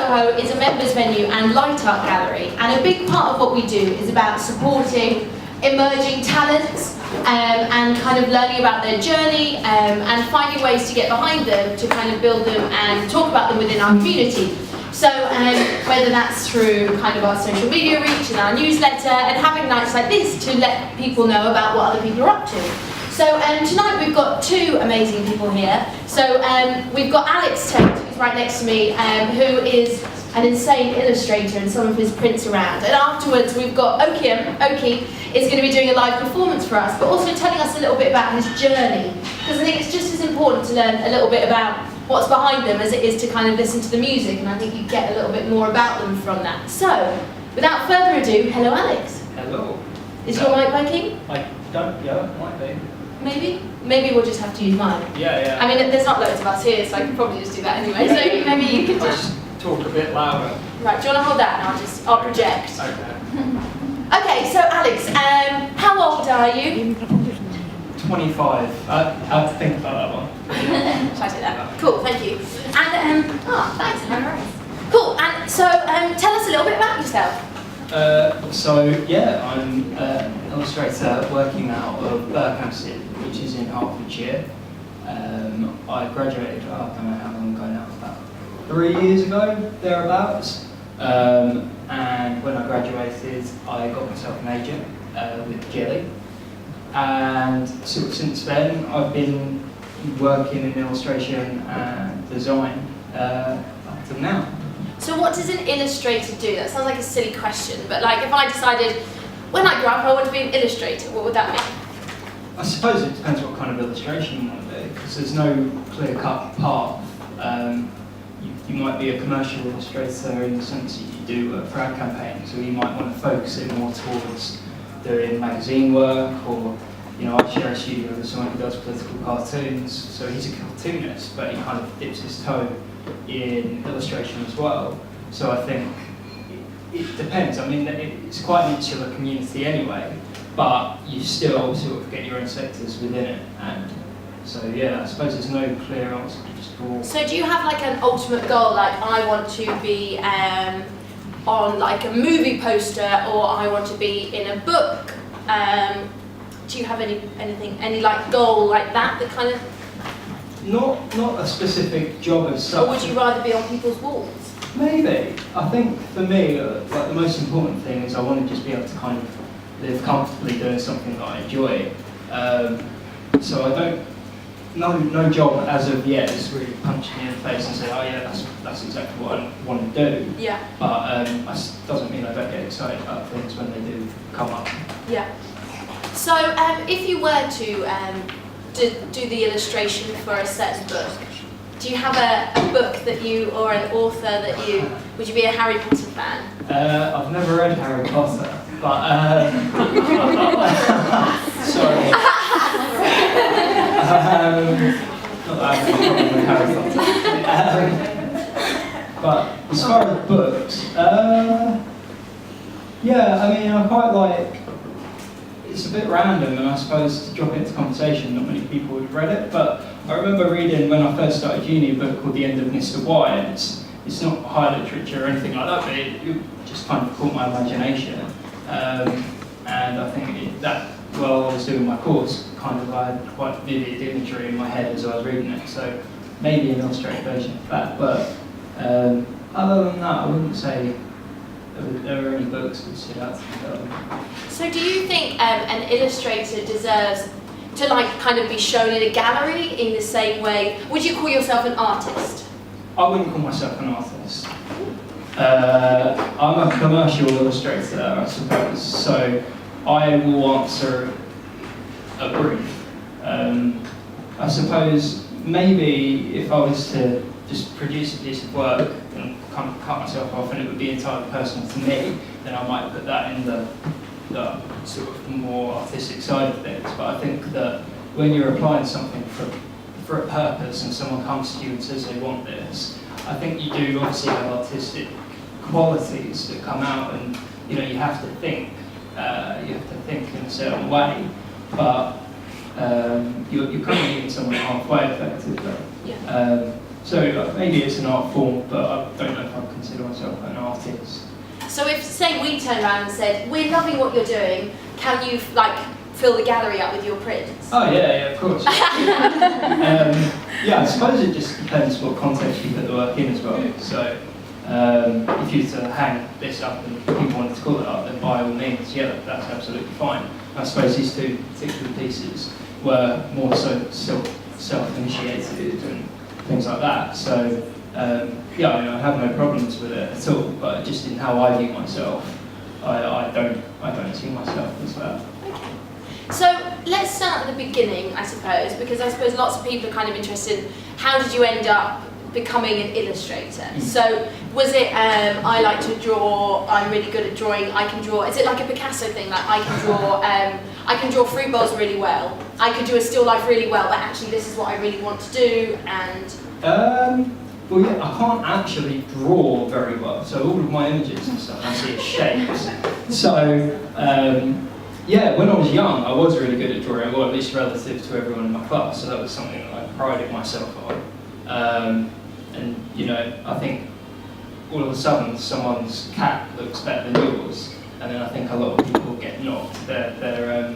Soho is a members venue and light art gallery, and a big part of what we do is about supporting emerging talents and kind of learning about their journey and finding ways to get behind them to kind of build them and talk about them within our community. So whether that's through kind of our social media reach and our newsletter and having nights like this to let people know about what other people are up to. So tonight we've got two amazing people here. So we've got Alex Tait, who's right next to me, who is an insane illustrator and some of his prints around. And afterwards we've got Okiem. Okie is going to be doing a live performance for us, but also telling us a little bit about his journey. Because I think it's just as important to learn a little bit about what's behind them as it is to kind of listen to the music, and I think you get a little bit more about them from that. So, without further ado, hello Alex. Hello. Is your mic working? I don't, yeah, it might be. Maybe? Maybe we'll just have to use mine. Yeah. I mean, there's not loads of us here, so I can probably just do that anyway, so maybe you can just talk a bit louder. Right, do you want to hold that and I'll project? Okay. Okay, so Alex, how old are you? 25. I have to think about that one. Shall I take that? Cool, thank you. And, thanks, Hannah. Cool, and so tell us a little bit about yourself. I'm an illustrator working out of Berkhamsted, which is in Hertfordshire. I graduated, I don't know how long ago now, about 3 years ago, thereabouts. And when I graduated, I got myself an agent with Jelly. And since then, I've been working in illustration and design up to now. So what does an illustrator do? That sounds like a silly question, but like if I decided, when I grow up I want to be an illustrator, what would that mean? I suppose it depends what kind of illustration you want to do, because there's no clear-cut path. You might be a commercial illustrator in the sense that you do for ad campaigns, or you might want to focus it more towards doing magazine work, or I share a studio with someone who does political cartoons, so he's a cartoonist, but he kind of dips his toe in illustration as well. So I think it depends. I mean, it's quite an insular community anyway, but you still sort of get your own sectors within it, and so yeah, I suppose there's no clear answer. Just broad. So do you have like an ultimate goal, like I want to be on like a movie poster, or I want to be in a book? Do you have any like goal like that kind of? Not a specific job as such. Or would you rather be on people's walls? Maybe. I think for me, like the most important thing is I want to just be able to kind of live comfortably doing something that I enjoy. So I don't. No job as of yet is really punching me in the face and say, oh yeah, that's exactly what I want to do. Yeah. But that doesn't mean I don't get excited about things when they do come up. Yeah. So if you were to do the illustration for a certain book, do you have a book that you, or an author that you, would you be a Harry Potter fan? I've never read Harry Potter, but sorry. Not that I have a problem with Harry Potter. But as far as books, yeah, I mean, I quite like. It's a bit random, and I suppose to drop it into conversation, not many people would have read it, but I remember reading when I first started uni a book called The End of Mr. Y, and it's not high literature or anything like that, but it just kind of caught my imagination. And I think that while I was doing my course, kind of I had quite vivid imagery in my head as I was reading it, so maybe an illustrated version of that. But other than that, I wouldn't say there were any books that stood out to me. So do you think an illustrator deserves to like kind of be shown in a gallery in the same way? Would you call yourself an artist? I wouldn't call myself an artist. I'm a commercial illustrator, I suppose, so I will answer a brief. I suppose maybe if I was to just produce a piece of work and kind of cut myself off and it would be entirely personal to me, then I might put that in the sort of more artistic side of things. But I think that when you're applying something for a purpose and someone comes to you and says they want this, I think you do obviously have artistic qualities that come out, and you have to think. You have to think in a certain way, but you're kind of meeting someone halfway effectively. Yeah. So maybe it's an art form, but I don't know if I consider myself an artist. So if, say, we turned around and said, we're loving what you're doing, can you, like, fill the gallery up with your prints? Oh yeah, of course. Yeah, I suppose it just depends what context you put the work in as well. So if you were to hang this up and people wanted to call it art, then by all means, yeah, that's absolutely fine. I suppose these two particular pieces were more so self-initiated and things like that. So yeah, I mean, I have no problems with it at all. But just in how I view myself, I don't see myself as that. Okay. So let's start at the beginning, I suppose, because I suppose lots of people are kind of interested in how did you end up becoming an illustrator? So was it, I like to draw, I'm really good at drawing, I can draw, is it like a Picasso thing, like I can draw fruit bowls really well, I could do a still life really well, but actually this is what I really want to do, and... Well, yeah, I can't actually draw very well, so all of my images and stuff I see as shapes. So, yeah, when I was young, I was really good at drawing, or at least relative to everyone in my class, so that was something that I prided myself on. And, you know, I think all of a sudden someone's cat looks better than yours, and then I think a lot of people get knocked, their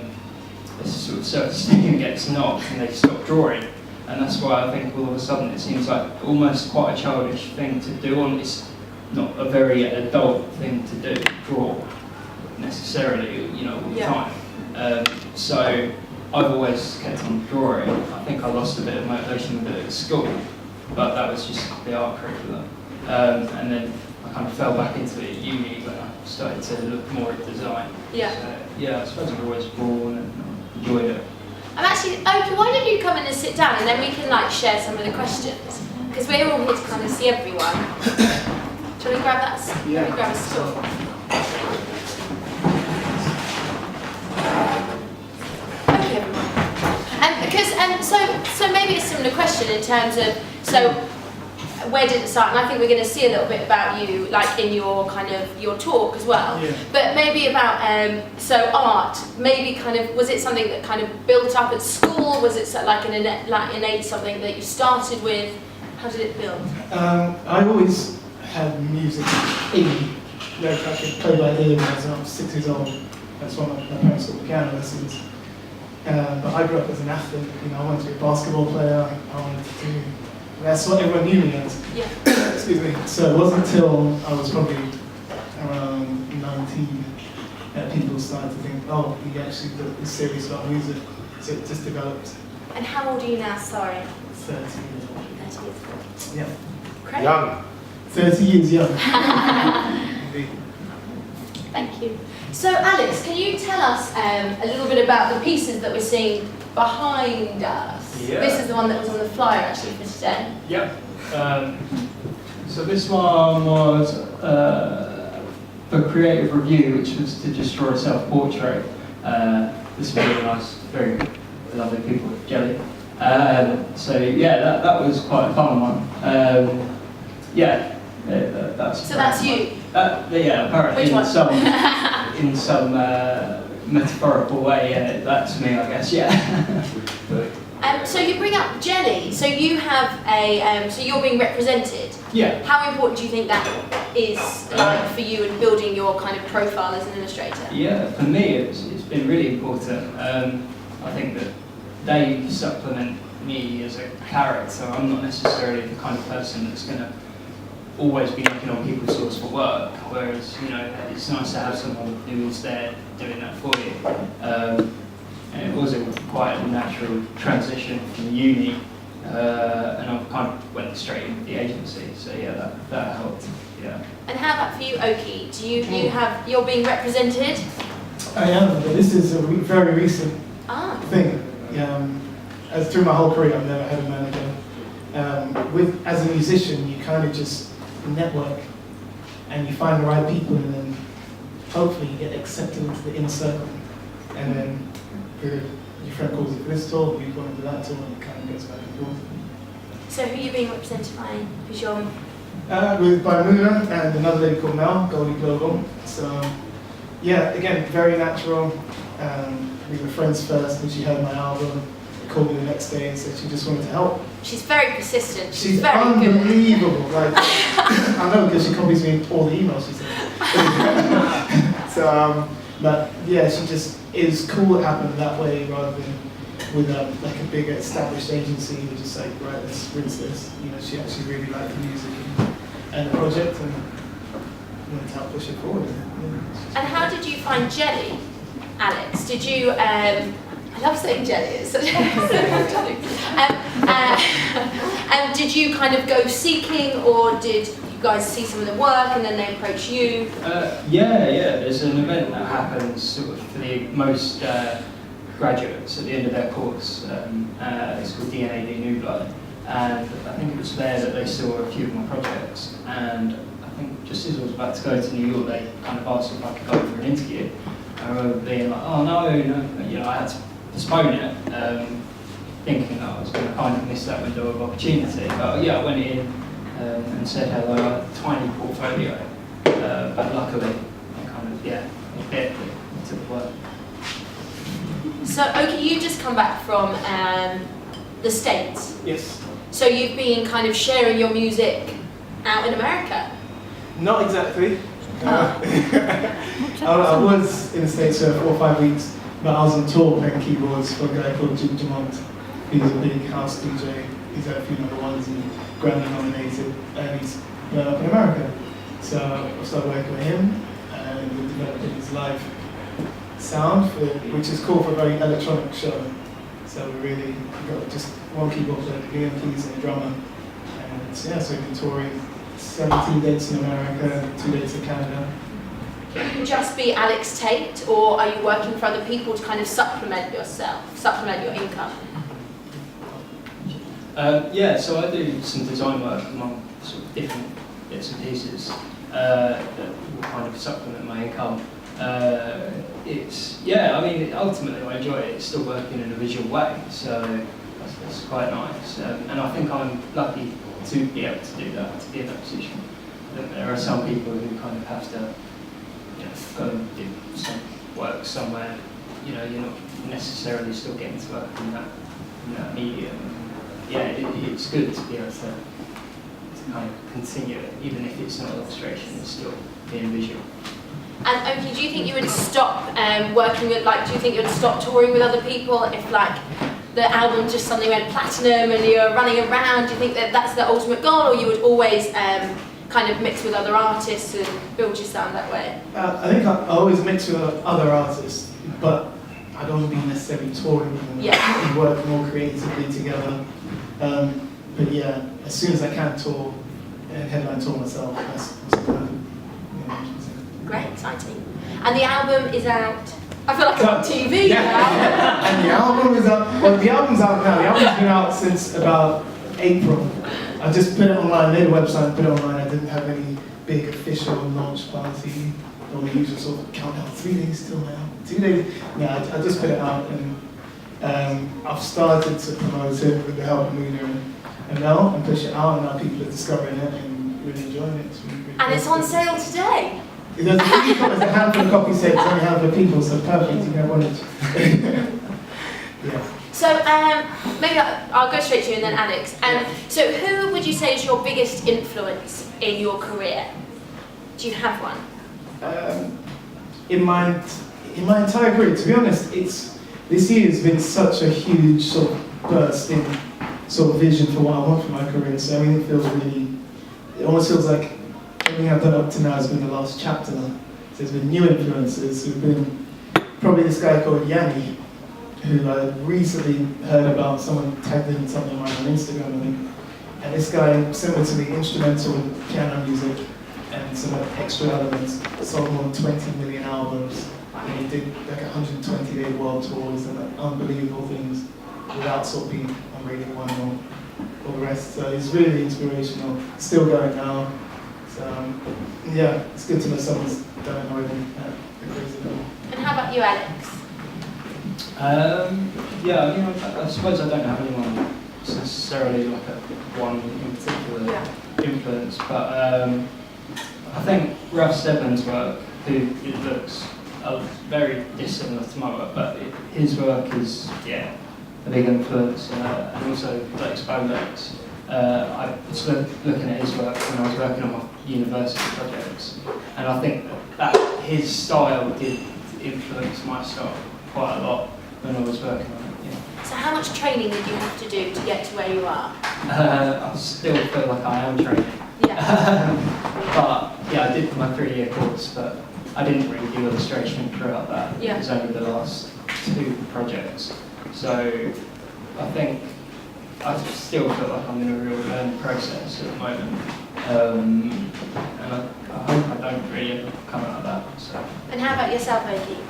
sort of self-esteem gets knocked and they stop drawing. And that's why I think all of a sudden it seems like almost quite a childish thing to do, and it's not a very adult thing to do, draw necessarily, you know, all the time. So I've always kept on drawing. I think I lost a bit of motivation with it at school, but that was just the art curriculum. And then I kind of fell back into it at uni when I started to look more at design. Yeah. So, yeah, I suppose I've always drawn and enjoyed it. I'm actually, okay, why don't you come in and sit down and then we can like share some of the questions? Because we're all here to kind of see everyone. Shall we grab that? Yeah. Let me grab a stool. Okay, everyone. So maybe a similar question in terms of, so where did it start? And I think we're going to see a little bit about you, like in your kind of your talk as well. Yeah. But maybe about so art. Maybe kind of was it something that kind of built up at school? Was it like an innate something that you started with? How did it build? I always had music in me. I could play by ear when I was 6 years old. That's why my parents got piano lessons. But I grew up as an athlete. You know, I wanted to be a basketball player. I wanted to do. That's what everyone knew me as. Yeah. Excuse me. So it wasn't until I was probably around 19 that people started to think, oh, he actually is serious about music. So it just developed. And how old are you now? Sorry. 30 years old. 30 years old. Yeah. Great. Young. 30 years young. Indeed. Thank you. So Alex, can you tell us a little bit about the pieces that we're seeing behind us? Yeah. This is the one that was on the flyer actually for today. Yep. So this one was for creative review, which was to just draw a self-portrait. This was really nice, very lovely people with jelly. So yeah, that was quite a fun one. Yeah, that's. So that's you. Yeah, apparently Which one? in some metaphorical way, yeah, that's me, I guess. Yeah. So you bring up jelly. So you have a. So you're being represented. Yeah. How important do you think that is, like, for you in building your kind of profile as an illustrator? Yeah, for me it's been really important. I think that they supplement me as a character. I'm not necessarily the kind of person that's going to always be knocking on people's doors for work, whereas, you know, it's nice to have someone who is there doing that for you. And it was quite a natural transition from uni, and I kind of went straight into the agency, so yeah, that helped. Yeah. And how about for you, Okie? Do you you're being represented? I am, but this is a very recent thing. As through my whole career, I've never had a manager. As a musician, you kind of just network, and you find the right people, and then hopefully you get accepted into the inner circle, and then your friend calls you for this tour, you've gone into that tour, and it kind of goes back and forth. So who are you being represented by? Who's your... By Muna and another lady called Mel, Goldie Global. So, yeah, again, very natural. We were friends first, and she heard my album. called me the next day and said she just wanted to help. She's very persistent. She's very unbelievable. good. Like, I know because she copies me all the emails she sends. So, but yeah, she just, it was cool it happened that way rather than with like a bigger established agency who just like, right, let's rinse this. You know, she actually really liked the music and the project and wanted to help push it forward. Yeah. And how did you find Jelly, Alex? Did you, I love saying Jelly, it's such a did you kind of go seeking, or did you guys see some of the work and then they approach you? Yeah, there's an event that happens sort of for the most graduates at the end of their course. It's called DNA New Blood, and I think it was there that they saw a few of my projects, and I think just as I was about to go to New York, they kind of asked if I could go for an interview. I remember being like, oh no, you know, I had to postpone it, thinking that I was going to kind of miss that window of opportunity. But yeah, I went in and said hello, I had a tiny portfolio, but luckily, I kind of, it bit to the work. So, Okie, you've just come back from the States. Yes. So you've been kind of sharing your music out in America? Not exactly. I was in the States for 4 or 5 weeks, but I was on tour playing keyboards for a guy called Jim Dumont. He's a big house DJ. He's had a few number ones and Grammy nominated, and he's blown up in America. So I started working with him, and we're developing his live sound, which is cool for a very electronic show. So we really got just one keyboard player, Liam keys and a drummer. And yeah, so we've been touring 17 dates in America, 2 dates in Canada. Can you just be Alex Tait, or are you working for other people to kind of supplement yourself, supplement your income? Yeah, so I do some design work among sort of different bits and pieces that will kind of supplement my income. Ultimately I enjoy it. It's still working in a visual way, so that's quite nice. And I think I'm lucky to be able to do that, to be in that position. There are some people who kind of have to, go and do some work somewhere. You know, you're not necessarily still getting to work in that medium. It's good to be able to kind of continue it, even if it's not illustration, it's still being visual. And Okie, do you think you would stop working with, do you think you would stop touring with other people if, the album just suddenly went platinum and you're running around? Do you think that that's the ultimate goal, or you would always kind of mix with other artists and build your sound that way? I think I always mix with other artists, but I don't be necessarily touring with them. We work more creatively together. But yeah, as soon as I can tour and headline tour myself, that's perfect. Great, exciting. And the album is out. I feel like I'm on TV now. And the album is out. Well, the album's out now. The album's been out since about April. I just put it online, made a website, put it online. I didn't have any big official launch party or the usual sort of countdown. 3 days till now. 2 days. No, I just put it out, and I've started to promote it with the help of Luna and Mel and push it out, and now people are discovering it and really enjoying it. And it's on sale today. There's a handful of copies here, there's only a handful of people, so perfect, you can have one each. Yeah. So maybe I'll go straight to you and then Alex. So who would you say is your biggest influence in your career? Do you have one? In my entire career, to be honest, this year has been such a huge sort of burst in sort of vision for what I want for my career. So I mean, it almost feels like everything I've done up to now has been the last chapter. So there's been new influences. There's been probably this guy called Yanni, who I recently heard about. Someone tagged in something on Instagram, I think. And this guy, similar to me, instrumental piano music and some extra elements, sold more than 20 million albums. And he did like 120-day world tours and unbelievable things without sort of being on Radio 1 or all the rest. So he's really inspirational. Still going now. So yeah, it's good to know someone's done it already at the crazy level. And how about you, Alex? I suppose I don't have anyone necessarily like one in particular influence, but I think Ralph Steadman's work, who it looks very dissimilar to my work, but his work is a big influence, and also like Spolex. I was looking at his work when I was working on my university projects, and I think that his style did influence my style quite a lot when I was working on it. Yeah. So how much training did you have to do to get to where you are? I still feel like I am training. Yeah. But yeah, I did my 3-year course, but I didn't really do illustration throughout that. Yeah. It was only the last 2 projects. So I think I still feel like I'm in a real learning process at the moment. And I hope I don't really ever come out of that. So. And how about yourself, Okie?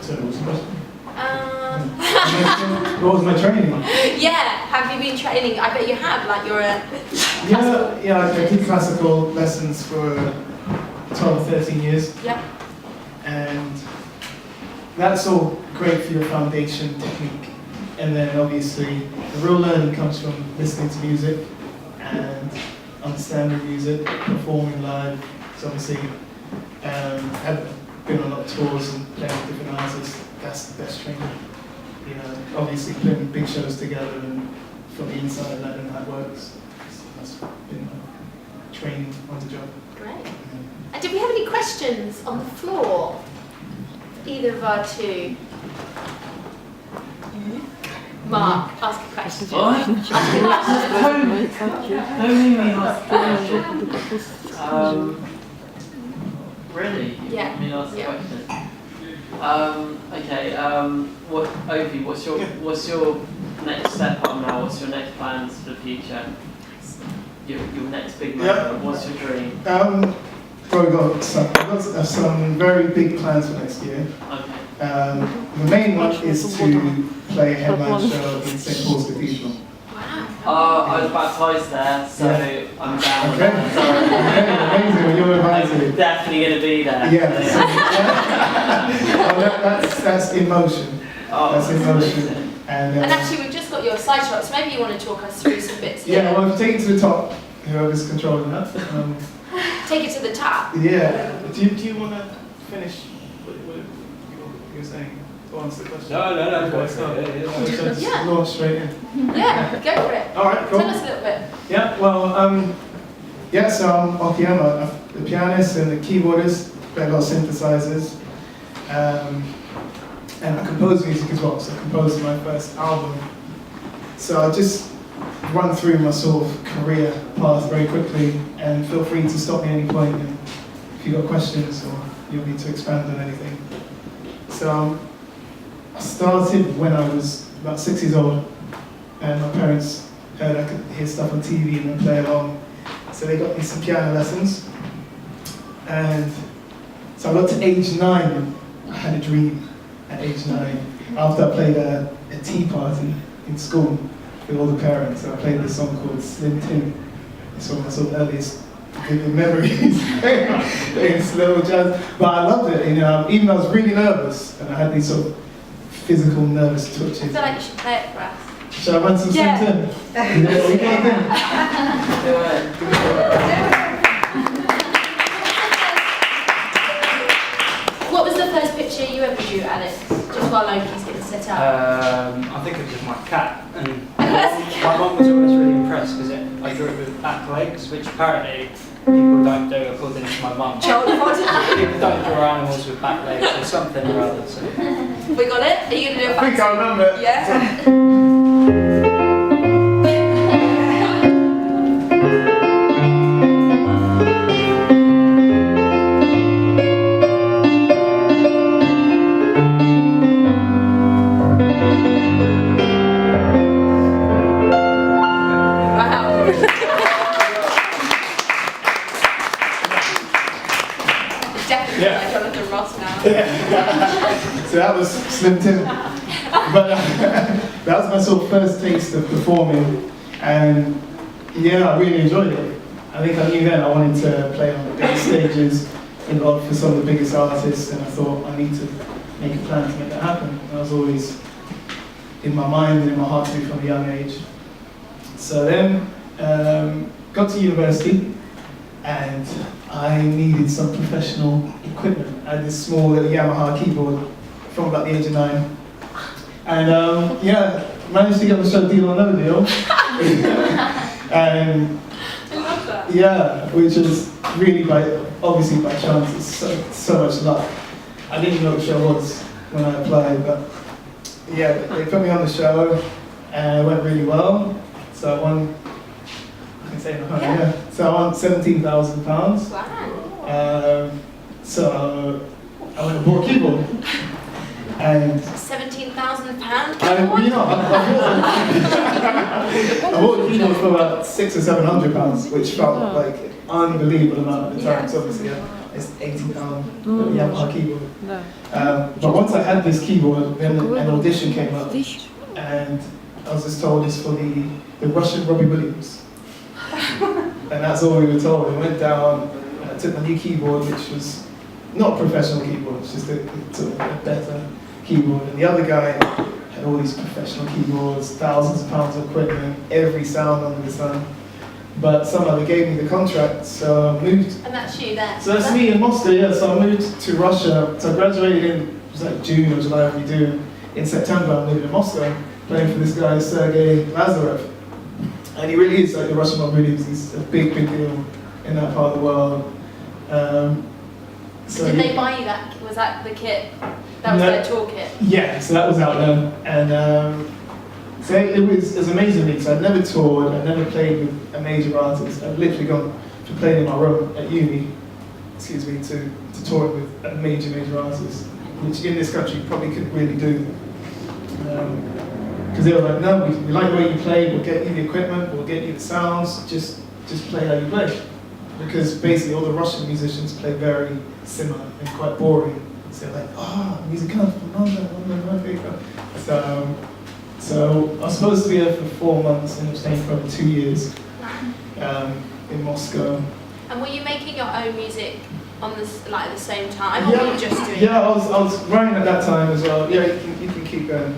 So what was the question? Um, What was my training? yeah, have you been training? I bet you have, like you're a... Yeah, I did classical lessons for 12 or 13 years. Yep. And that's all great for your foundation technique. And then obviously the real learning comes from listening to music and understanding music, performing live. So obviously I've been on a lot of tours and playing with different artists. That's the best training. You know, obviously putting big shows together and from the inside learning how it works. That's been my training on the job. Great. And did we have any questions on the floor? Either of our two? Mark, ask a question. What? Really? You Yeah. want me to ask a Yeah. question? Okay. Ovi, what's your next step up now? What's your next plans for the future? Your next big moment. Yeah. What's your dream? I've got some very big plans for next year. Okay. The main one is to play a headline show in St. Paul's Cathedral. Wow. I was baptised there, so Yeah. I'm down. Okay. Okay, amazing. You're I'm invited. definitely going to be there. Yeah. So, Well, that's in motion. Oh, That's in motion. amazing. And And actually, we've just got your side shot, so maybe you want to talk us through some bits. yeah, well, if you take it to the top, whoever's controlling that. Take it to the top. Yeah. Do you want to finish what you were saying? To answer the question? No, Before I start? Or should I just Yeah. launch straight in? Yeah, go for it. All right, cool. Tell us a little bit. Yeah, well, yeah, so I'm Okiem, I'm the pianist and the keyboardist, play a lot of synthesizers, and I compose music as well, so I composed my first album. So I'll just run through my sort of career path very quickly, and feel free to stop me at any point and if you've got questions or you need to expand on anything. So I started when I was about 6 years old, and my parents heard I could hear stuff on TV and then play along. So they got me some piano lessons. And so I got to age 9 and I had a dream at age 9. After I played a tea party in school with all the parents, and I played this song called Slim Tim. It's one of my sort of earliest vivid memories, playing slow jazz. But I loved it, you know, even though I was really nervous and I had these sort of physical nervous I twitches. feel like you should play it for us. Shall I run some Yeah. Slim Tim? Yeah, we got them. Do it. What was the first picture you ever drew, Alex? Just while Loki's getting set up. I think it was my cat, and my mum was always really impressed because I drew it with back legs, which apparently people don't do according to my mum. People don't draw animals with back legs or something or other. So. We got it? Are you going to do it? I think I remember it. Yeah? Yeah. Jonathan Ross now. So that was Slim Tim. But that was my sort of first taste of performing, and yeah, I really enjoyed it. I think I knew then I wanted to play on the big stages, involved for some of the biggest artists, and I thought I need to make a plan to make that happen. That was always in my mind and in my heart too from a young age. So then, got to university, and I needed some professional equipment. I had this small little Yamaha keyboard from about the age of 9, And yeah, managed to get the show Deal or No Deal. And I love that. yeah, which is really obviously by chance. It's so much luck. I didn't even know what the show was when I applied, but yeah, they put me on the show and it went really well. So I won, I can say no, yeah. So I won £17,000. Wow. So I went and bought a keyboard. And £17,000. I bought a keyboard for about £600 or £700, which felt like an unbelievable amount at the time. So obviously, it's £80 Yamaha keyboard. But once I had this keyboard, then an audition came up, and I was just told it's for the Russian Robbie Williams. And that's all we were told. We went down, and I took my new keyboard, which was not a professional keyboard, it's just a better keyboard. And the other guy had all these professional keyboards, thousands of pounds of equipment, every sound under the sun. But somehow they gave me the contract, so I moved. And that's you there. So that's me in Moscow, yeah. So I moved to Russia. So I graduated in, it was like June or July, we do. In September, I'm living in Moscow, playing for this guy, Sergei Lazarev. And he really is like the Russian Robbie Williams. He's a big, big deal in that part of the world. So did they buy you that? Was that the kit? That was their tour kit? Yeah, so that was out there. And so it was amazing because I'd never toured, I'd never played with a major artist. I'd literally gone to play in my room at uni, to tour with a major artist, which in this country you probably couldn't really do. Because they were like, no, we like the way you play, we'll get you the equipment, we'll get you the sounds, just play how you play. Because basically all the Russian musicians play very similar and quite boring. So they're like, oh, music comes from London. So I was supposed to be there for 4 months and I was staying for over 2 years in Moscow. And were you making your own music on this, like, at the same time, or were you just doing? Yeah, I was writing at that time as well. Yeah, you can keep going.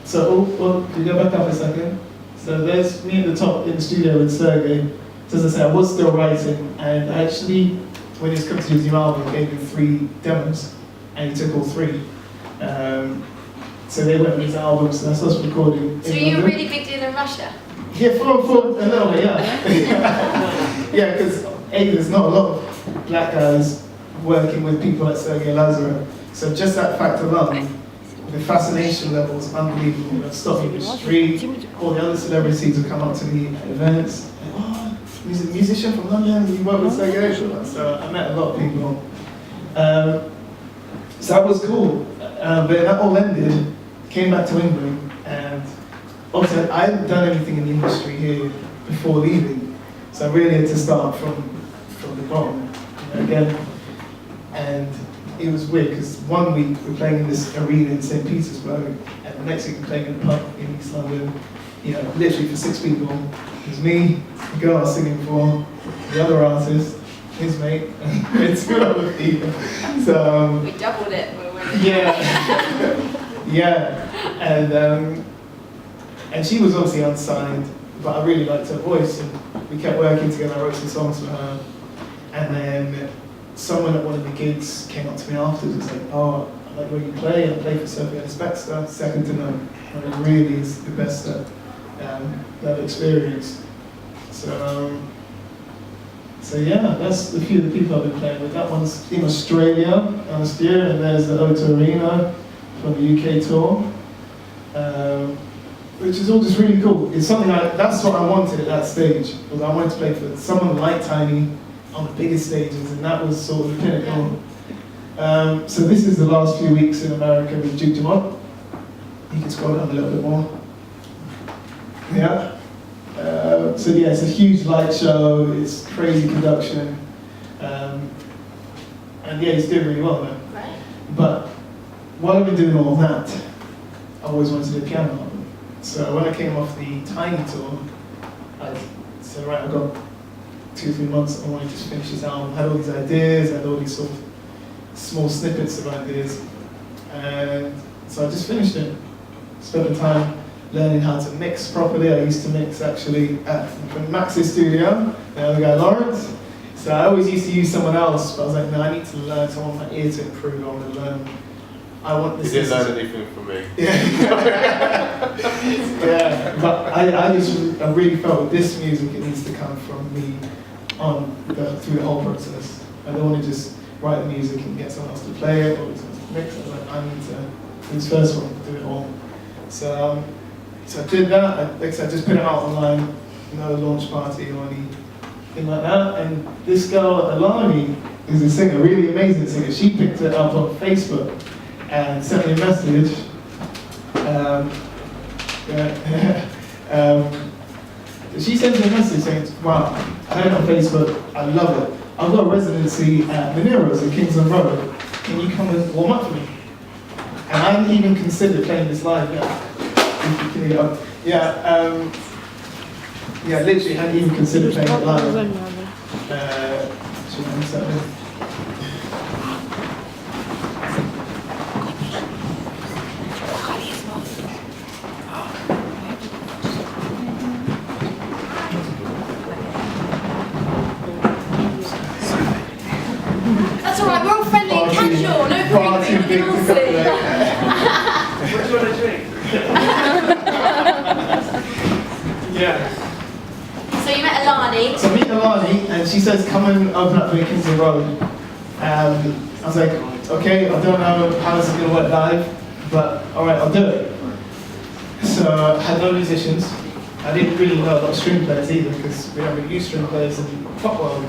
So you go back up a second. So there's me at the top in the studio with Sergei. So as I say, I was still writing, and actually, when he was coming to his new album, I gave him 3 demos, and he took all 3. So they went with his album, so that's us recording. So you were really big deal in Russia? Yeah, for a little bit, yeah. Yeah, because there's not a lot of black guys working with people like Sergei Lazarev. So just that fact alone, the fascination level is unbelievable. I've stopped in the street, all the other celebrities have come up to me at events. Like, oh, he's a musician from London, you work with Sergei. So I met a lot of people. So that was cool. But that all ended, came back to England, and obviously I hadn't done anything in the industry here before leaving. So I really had to start from the bottom, again. And it was weird because 1 week we're playing in this arena in St. Petersburg, and the next week we're playing in a pub in East London, literally for 6 people. It was me, the girl I was singing for, the other artist, his mate, and 2 other people. So we doubled it. yeah, yeah, and she was obviously unsigned, but I really liked her voice, and we kept working together. I wrote some songs for her, and then someone at one of the gigs came up to me afterwards and said, oh, I like the way you play, I play for Sophie and Spector, second to none. And it really is the best that I've experienced. So yeah, that's a few of the people I've been playing with. That one's in Australia last year, and there's the O2 Arena from the UK tour, which is all just really cool. It's something that's what I wanted at that stage, was I wanted to play for someone like Tiny on the biggest stages, and that was sort of the pinnacle. Yeah. So this is the last few weeks in America with Duke Dumont. You can scroll down a little bit more. Yeah. So yeah, it's a huge light show, it's crazy production, and yeah, he's doing really well there. Right. But while I've been doing all that, I always wanted to do a piano album. So when I came off the Tiny tour, I said, right, I've got 2-3 months, I want to just finish this album. I had all these ideas, I had all these sort of small snippets of ideas, and so I just finished it. Spent the time learning how to mix properly. I used to mix actually at Max's studio, the other guy Lawrence. So I always used to use someone else, but I was like, no, I need to learn, so I want my ear to improve, I want to learn I want this. You didn't learn anything from me. Yeah. Yeah, but I really felt with this music, it needs to come from me through the whole process. I don't want to just write the music and get someone else to play it or to mix it. Like, I need to, this first one, do it all. So I did that. I just put it out online, no launch party or anything like that. And this girl, Alani, who's a singer, really amazing singer, she picked it up on Facebook and sent me a message. She sent me a message saying, wow, I heard it on Facebook, I love it. I've got a residency at Nooneartist in Kingsland Road. Can you come and warm up for me? And I hadn't even considered playing this live yet. Yeah, literally hadn't even considered playing it live. That's all right, we're all friendly and casual, no problem. What do you want to drink? Yeah. So you met Alani. So I meet Alani, and she says, come and open up for me Kingsland Road. I was like, okay, I don't know how this is going to work live, but all right, I'll do it. So I had no musicians. I didn't really know a lot of string players either, because we don't really use string players in pop world.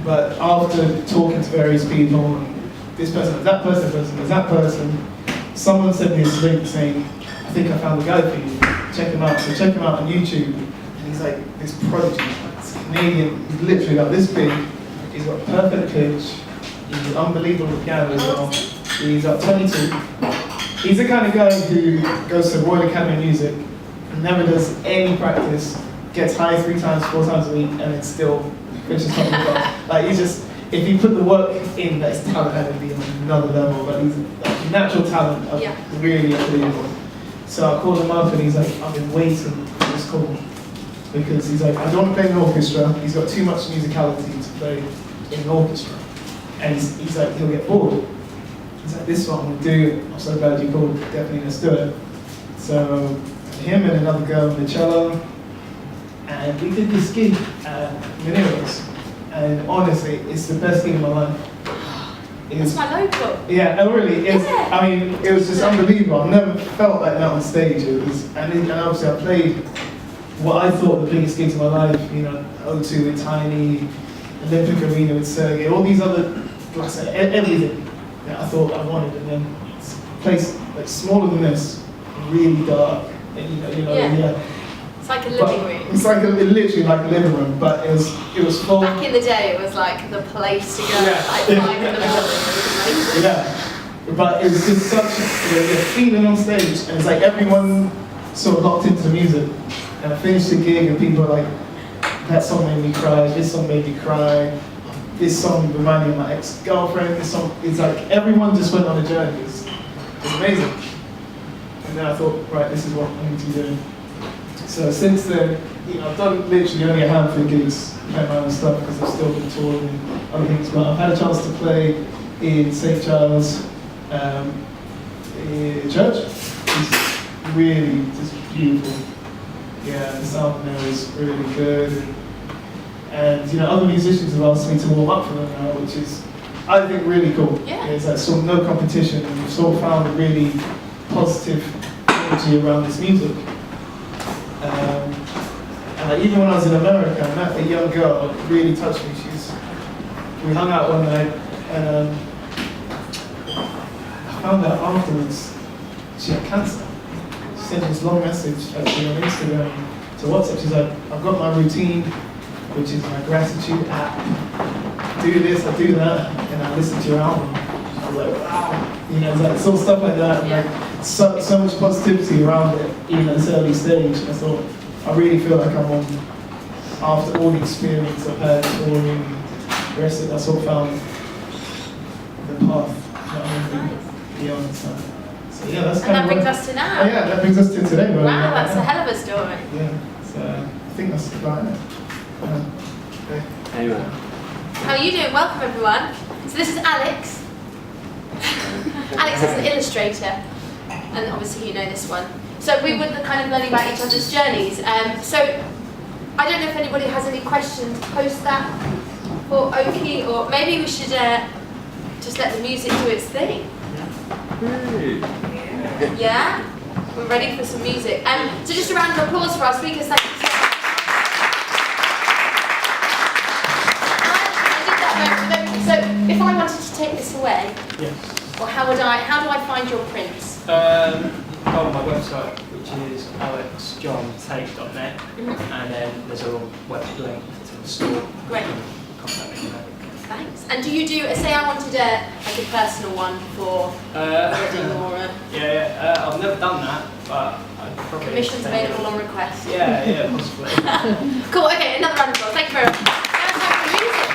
But after talking to various people, and this person is that person, is that person, someone sent me this link saying, I think I found a guy for you, check him out. So check him out on YouTube, and he's like this prodigy, this Canadian, he's literally like this big, he's got perfect pitch, he's an unbelievable piano as well, he's up 22. He's the kind of guy who goes to the Royal Academy of Music, never does any practice, gets high 3 times, 4 times a week, and then still finishes top of the class. Like, he's just, if you put the work in, that his talent had to be on another level, but he's like, natural talent, really unbelievable. So I called him up and he's like, I've been waiting for this call. Because he's like, I don't want to play in an orchestra, he's got too much musicality to play in an orchestra. And he's like, he'll get bored. He's like, this is what I'm going to do, I'm so glad you called, definitely let's do it. So him and another girl on the cello, and we did this gig at Nooneartist. And honestly, it's the best gig of my life. It's my local. Yeah, it really is. Yeah. I mean, it was just unbelievable. I've never felt like that on stage. It was, and obviously I played what I thought the biggest gigs of my life. You know, O2 with Tiny, Olympic Arena with Sergey, all these other, everything that I thought I wanted, and then it's a place like smaller than this, really dark, and yeah. It's like a living room. It's like literally like a living room, but it was full. Back in the day, it was like the place to go. Like 5 in the morning. Yeah, but it was just such a feeling on stage, and it's like everyone sort of locked into the music. And I finished the gig, and people were like, "That song made me cry. This song made me cry. This song reminded me of my ex-girlfriend. This song." It's like everyone just went on a journey. It's amazing. And then I thought, right, this is what I need to be doing. So since then, I've done literally only a handful of gigs, playing my own stuff because I've still been touring and other things. But I've had a chance to play in St. Giles Church. It's really just beautiful. Yeah, the sound there is really good. And other musicians have asked me to warm up for them now, which is, I think, really cool. Yeah. It's like sort of no competition, and we've sort of found a really positive energy around this music. Even when I was in America, I met a young girl that really touched me. We hung out one night, and I found out afterwards she had cancer. She sent this long message actually on Instagram to WhatsApp. She's like, I've got my routine, which is my gratitude app. I do this, I do that, and I listen to your album. I was like, wow. It's like sort of stuff like that. And like, so much positivity around it, even at this early stage. I thought, I really feel like I'm on, after all the experience I've had touring and the rest of it, I sort of found the path that I'm going to be on. So yeah, that's kind of. And that brings us to now. Oh, yeah, that brings us to today. Wow, that's a hell of a story. Yeah, so I think that's about it. Anyway. How are you doing? Welcome everyone. So this is Alex. Alex is an illustrator, and obviously you know this one. So we were kind of learning about each other's journeys. So I don't know if anybody has any questions post that for Okie, or maybe we should just let the music do its thing. Yeah? We're ready for some music. So just a round of applause for our speakers. Thank you so much. So if I wanted to take this away, Yes. well, how do I find your prints? Go on my website, which is alexjohntait.net, and then there's a web link to the store. Great. Contact me there. Thanks. And do you do, say I wanted like a personal one for a wedding or a I've never done that, but I'd probably... commissions available on request? Yeah, possibly. Cool, okay, another round of applause. Thank you very much. Now it's time for music.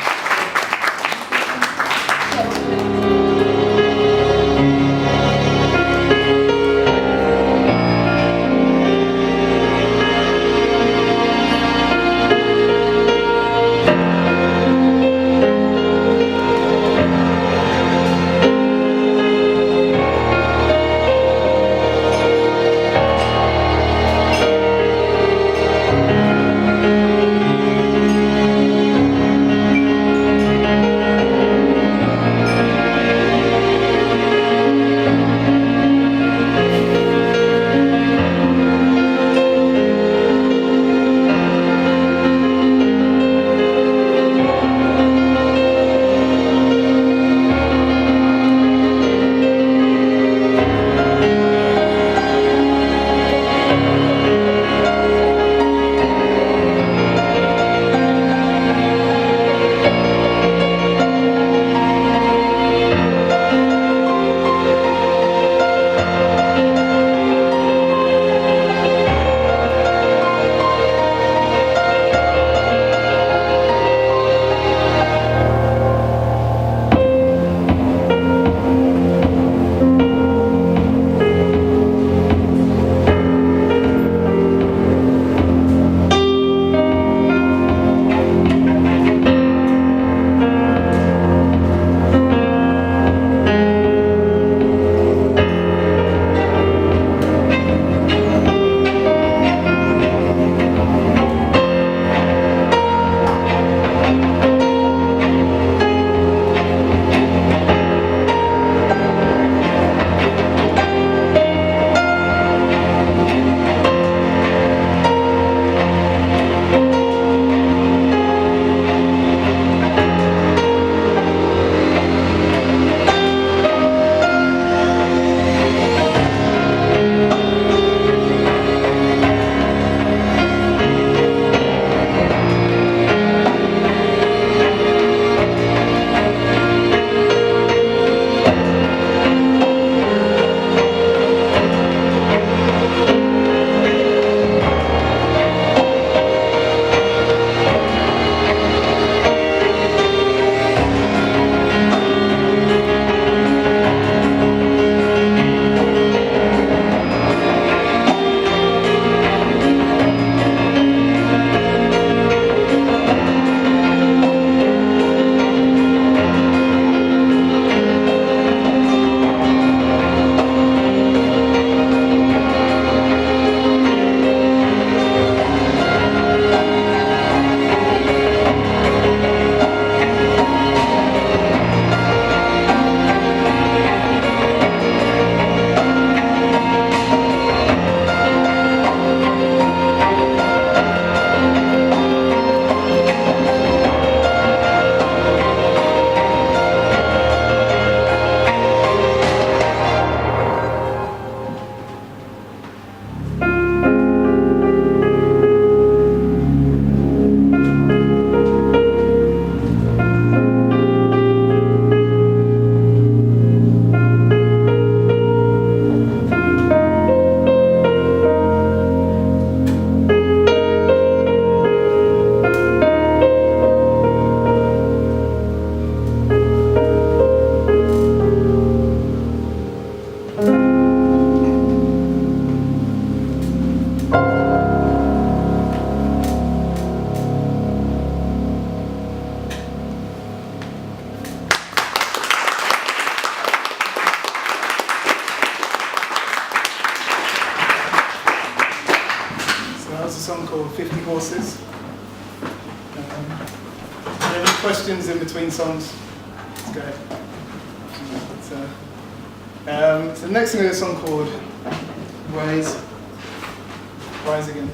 50 horses. Any questions in between songs? Let's go ahead. So next thing is a song called Rise. Rise Again.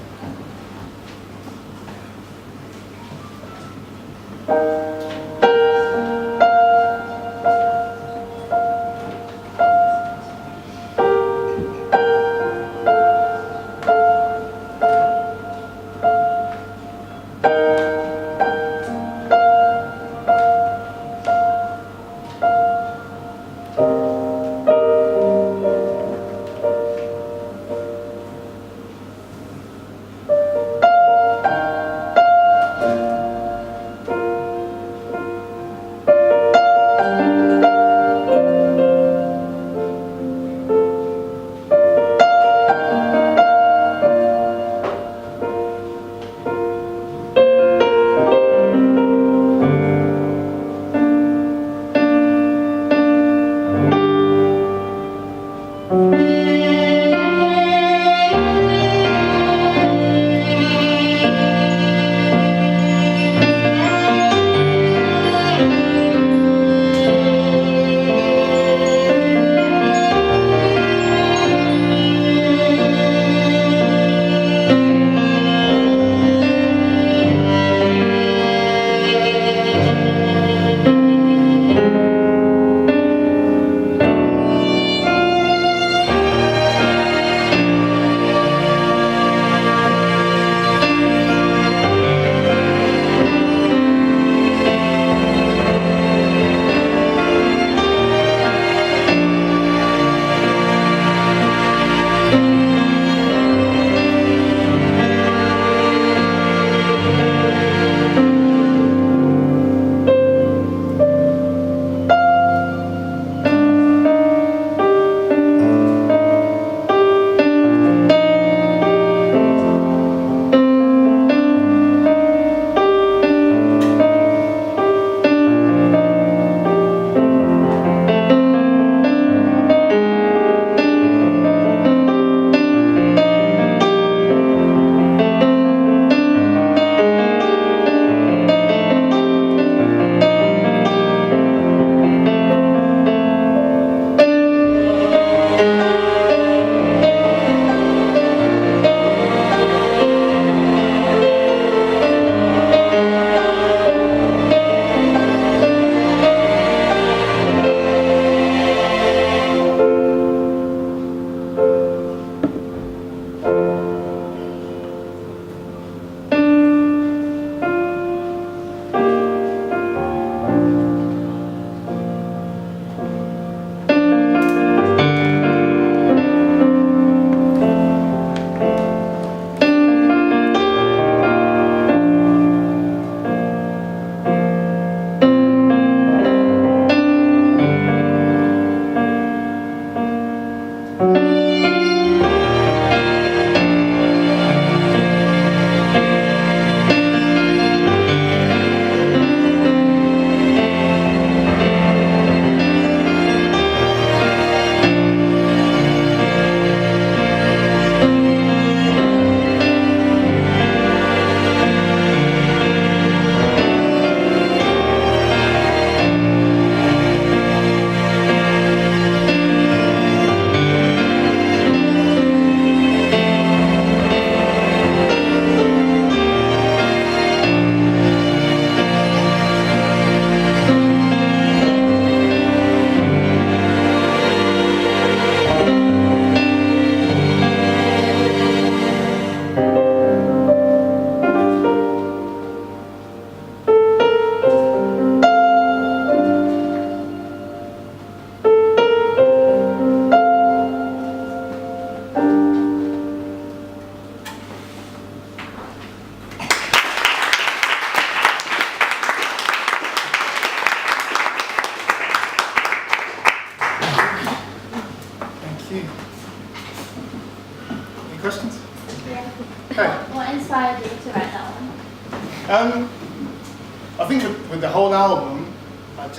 I think with the whole album, I got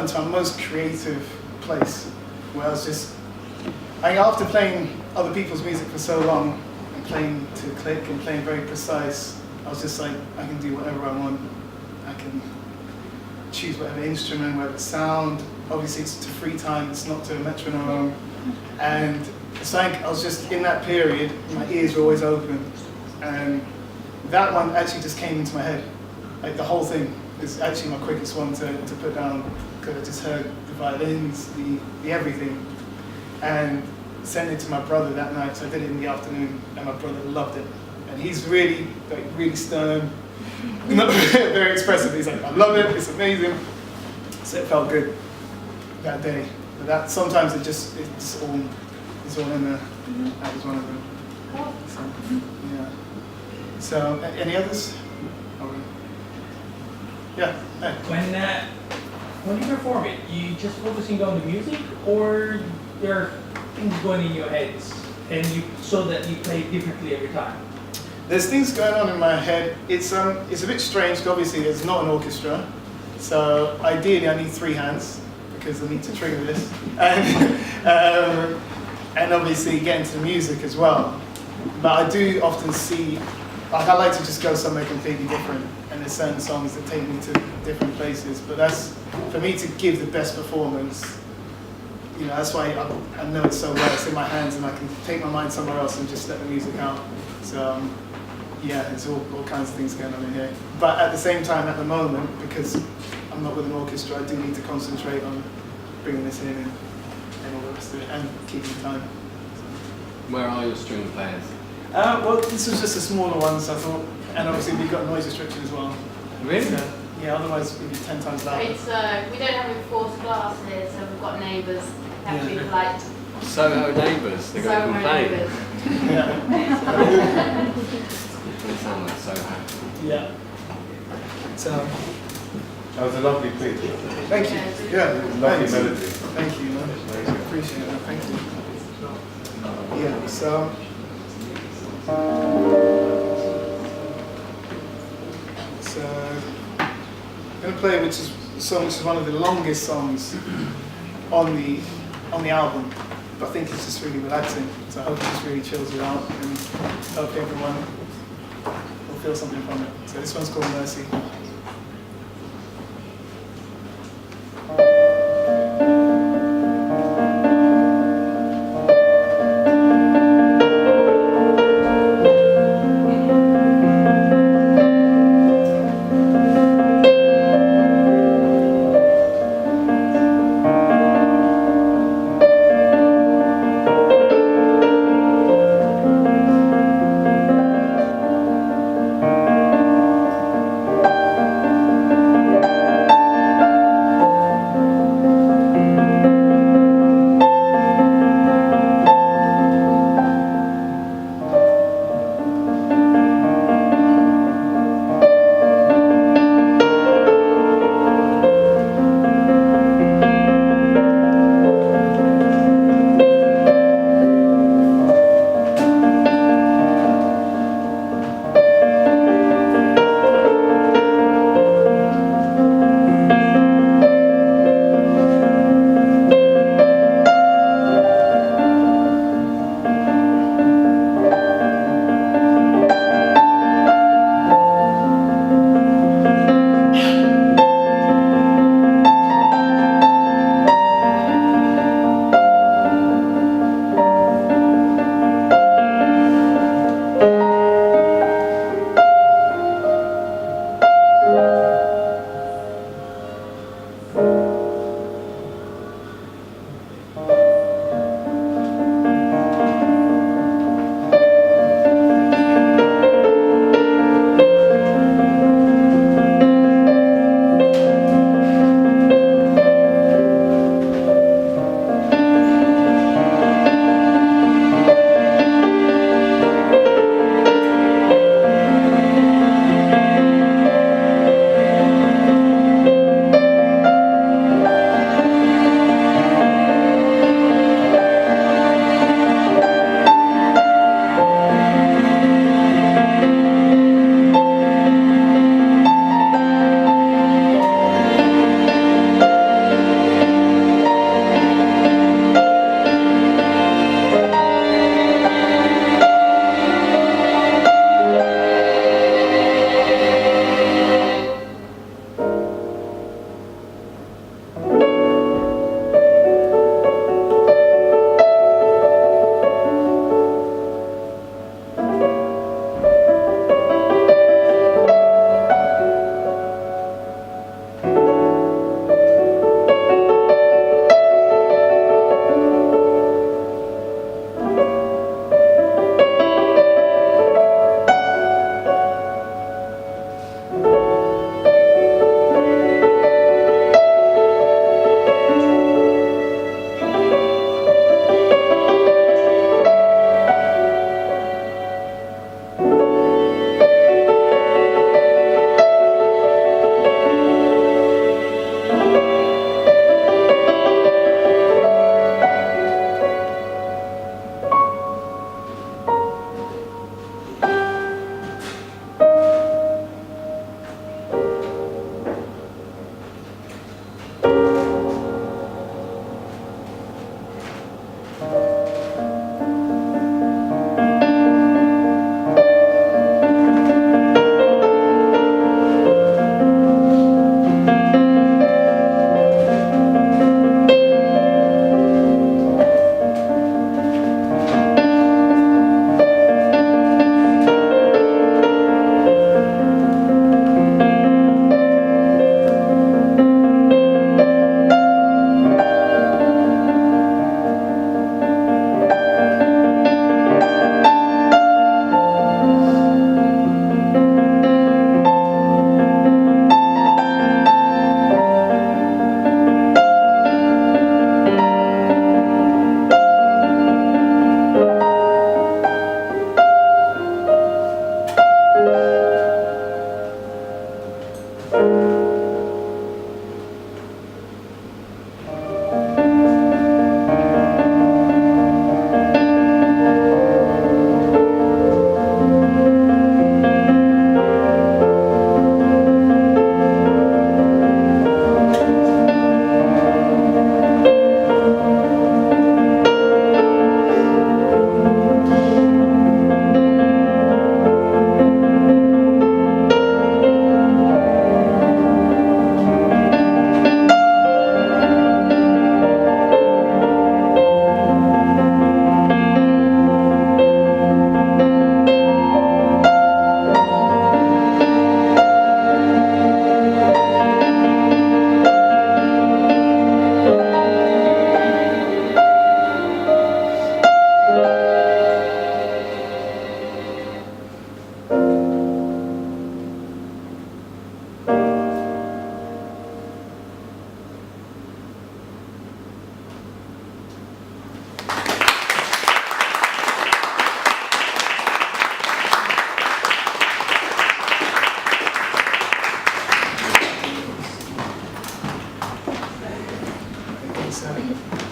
into my most creative place where I was just, after playing other people's music for so long and playing to click and playing very precise, I was just like, I can do whatever I want. I can choose whatever instrument, whatever sound. Obviously it's to free time, it's not to a metronome. And it's like I was just in that period, my ears were always open. And that one actually just came into my head. Like the whole thing is actually my quickest one to put down, because I just heard the violins, the everything. And sent it to my brother that night, so I did it in the afternoon, and my brother loved it. And he's really, like, really stern, not very expressive. He's like, I love it, it's amazing. So it felt good that day. But that sometimes it's all in there. That was one of them. So, yeah. So any others? Yeah. Hey. When you perform it, you just focusing on the music, or there are things going in your heads, and so that you play differently every time? There's things going on in my head. It's a bit strange, 'cause obviously it's not an orchestra. So ideally I need 3 hands, because I need to trigger this. And obviously get into the music as well. But I do often see, like, I like to just go somewhere completely different. And there's certain songs that take me to different places. But that's, for me to give the best performance, you know, that's why I know it so well. It's in my hands, and I can take my mind somewhere else and just let the music out. So yeah, there's all kinds of things going on in here. But at the same time, at the moment, because I'm not with an orchestra, I do need to concentrate on bringing this in and all the rest of it, and keeping time. Where are your string players? Well, this was just a smaller one, so I thought, and obviously we've got noise restriction as well. Really? So, yeah, otherwise it'd be 10 times louder. It's we don't have enforced glass here, so we've got neighbours. Have to be polite. Soho neighbours, they're going to complain. neighbours. Yeah. They sound like Soho. Yeah. So, That was a lovely piece. thank you. Yeah, Lovely thanks. melody. Thank you, man. Appreciate it. Thank you. Yeah, so. I'm going to play which is a song which is one of the longest songs on the album, but I think it's just really relaxing. So I hope it just really chills you out, and hope everyone will feel something from it. So this one's called Mercy.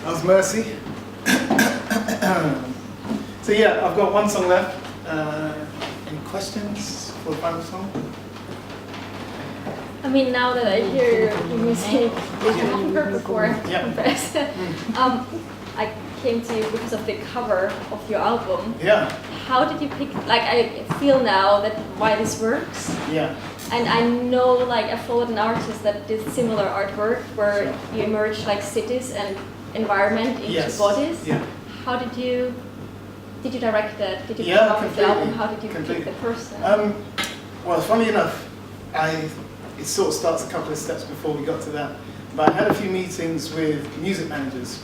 That was Mercy. So yeah, I've got one song left. Any questions for the final song? I mean, now that I hear your music, which I haven't heard before, confess, I came to you because of the cover of your album. Yeah. How did you pick, like, I feel now that why this works. Yeah. And I know, like, I followed an artist that did similar artwork where you merge, like, cities and environment into bodies. Yeah. How did you direct that? Did you Yeah, come up with the completely. album? How did you pick the person? Well, funny enough, it sort of starts a couple of steps before we got to that. But I had a few meetings with music managers,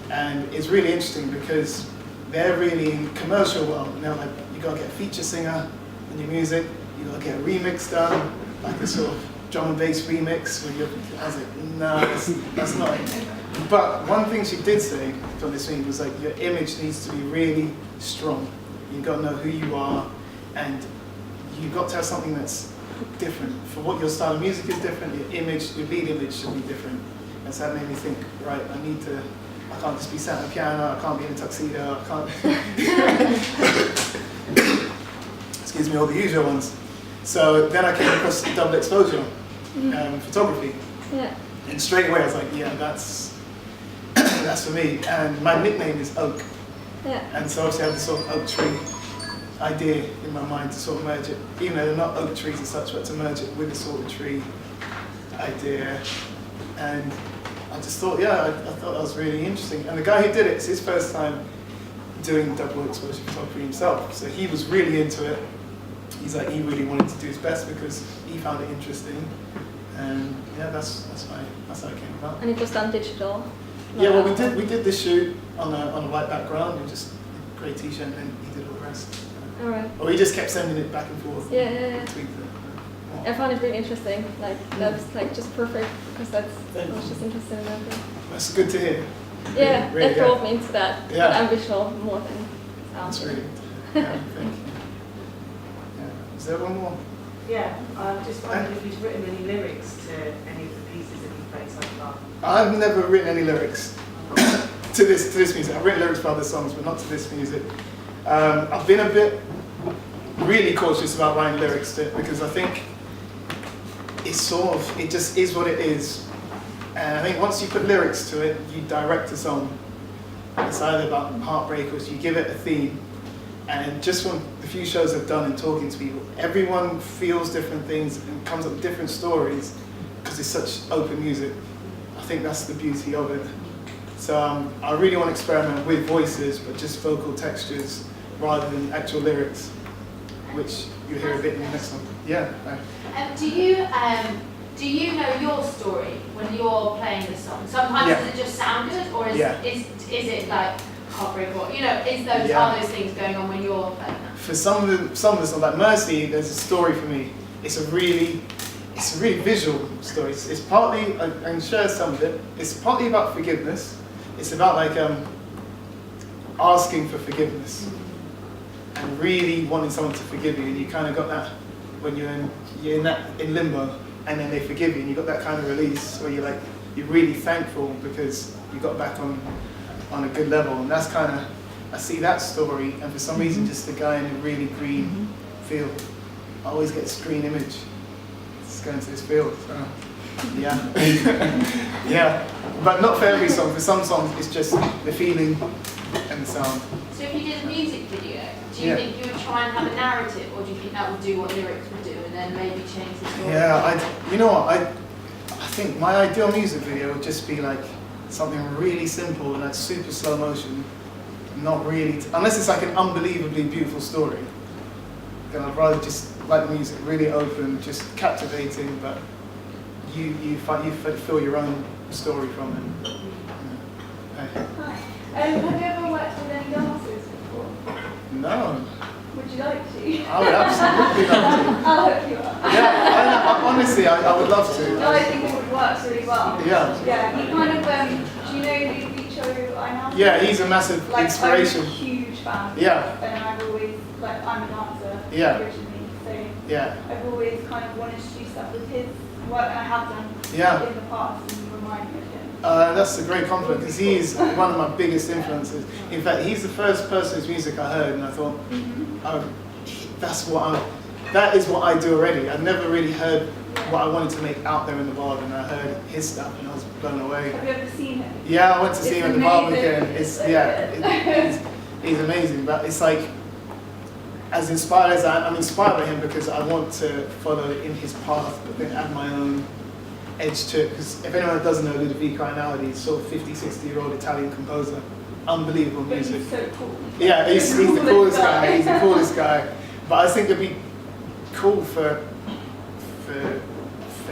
and it's really interesting because they're really in commercial world. You know, like you got to get a feature singer in your music, you got to get a remix done, like a sort of drum and bass remix. I was like, no, that's not it. But one thing she did say from this meeting was like, your image needs to be really strong. You've got to know who you are, and you've got to have something that's different. For what your style of music is different, your image, your lead image should be different. And so that made me think, right, I can't just be sat at a piano, I can't be in a tuxedo, I can't, excuse me, all the usual ones. So then I came across double exposure photography. Yeah. And straight away I was like, yeah, that's for me. And my nickname is Oak. Yeah. And so obviously I had this sort of oak tree idea in my mind to sort of merge it, even though they're not oak trees and such, but to merge it with a sort of tree idea. And I just thought, yeah, I thought that was really interesting. And the guy who did it's his first time doing double exposure photography himself. So he was really into it. He's like, he really wanted to do his best because he found it interesting. And yeah, that's how it came about. And it was done digital? Yeah, well, we did the shoot on a white background and just a grey t-shirt, and then he did all the rest. All right. Or he just kept sending it back and forth. Yeah. Tweaked it. I found it really interesting. Like that's like just perfect because I was just interested in that. That's good to hear. Yeah, really that drove me into that. Yeah. But I'm visual more than sound. That's really good. Yeah, thank you. Yeah. Is there one more? Yeah, I just wondered if you've written any lyrics to any of the pieces that you've played so far. I've never written any lyrics to this music. I've written lyrics for other songs, but not to this music. I've been a bit really cautious about writing lyrics to it because I think it just is what it is. And I think once you put lyrics to it, you direct a song. It's either about heartbreak or you give it a theme. And just from the few shows I've done and talking to people, everyone feels different things and comes up with different stories because it's such open music. I think that's the beauty of it. So I really want to experiment with voices, but just vocal textures rather than actual lyrics, which you hear a bit in the next one. Yeah. Do you know your story when you're playing the song? Sometimes does it just sound good, or is it like heartbreak, or are those things going on when you're playing them? For some of the songs like Mercy, there's a story for me. It's a really visual story. It's partly, I can share some of it. It's partly about forgiveness. It's about like asking for forgiveness and really wanting someone to forgive you. And you kind of got that when you're in limbo. and then they forgive you, and you got that kind of release where you're like, you're really thankful because you got back on a good level. And that's kind of, I see that story, and for some reason just the guy in a really green field. I always get this green image. Just going to this field. So, yeah. Yeah. But not for every song. For some songs it's just the feeling and the sound. So if you did a music video, do you think you would try and have a narrative, or do you think that would do what lyrics would do and then maybe change the story? Yeah, you know what, I think my ideal music video would just be like something really simple and like super slow motion. Not really, unless it's like an unbelievably beautiful story. Then I'd rather just like the music really open, just captivating, but you feel your own story from it. Hi. Have you ever worked with any dancers before? No. Would you like to? I would absolutely love to. I'll hook you up. Yeah, honestly, I would love to. No, I think it would work really well. Yeah. Yeah, he kind of, do you know Lucho Einaudi? Yeah, he's a massive like, inspiration. I'm a huge fan. Yeah. And I've always, like, I'm a dancer originally, so yeah. I've always kind of wanted to do stuff with his work, and I have done in the past, and you remind me of him. That's a great compliment, because he's one of my biggest influences. In fact, he's the first person whose music I heard, and I thought, oh, that is what I do already. I've never really heard what I wanted to make out there in the world, and I heard his stuff, and I was blown away. Have you ever seen him? Yeah, I went to see him in the Barbican. He's amazing, but it's like, as inspired as I'm inspired by him because I want to follow in his path, but then add my own edge to it. Because if anyone doesn't know Ludovico Einaudi, he's sort of 50, 60-year-old Italian composer. Unbelievable music. He's so cool. Yeah, he's the coolest guy. He's the coolest guy. But I think it'd be cool for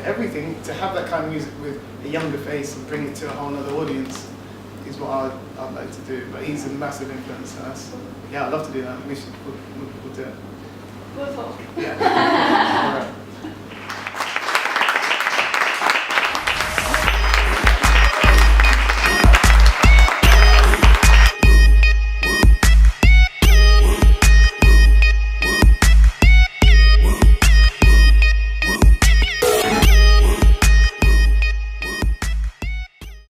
everything to have that kind of music with a younger face and bring it to a whole other audience is what I'd like to do. But he's a massive influence on us. Yeah, I'd love to do that. We'll do it. We'll talk. Yeah. All right.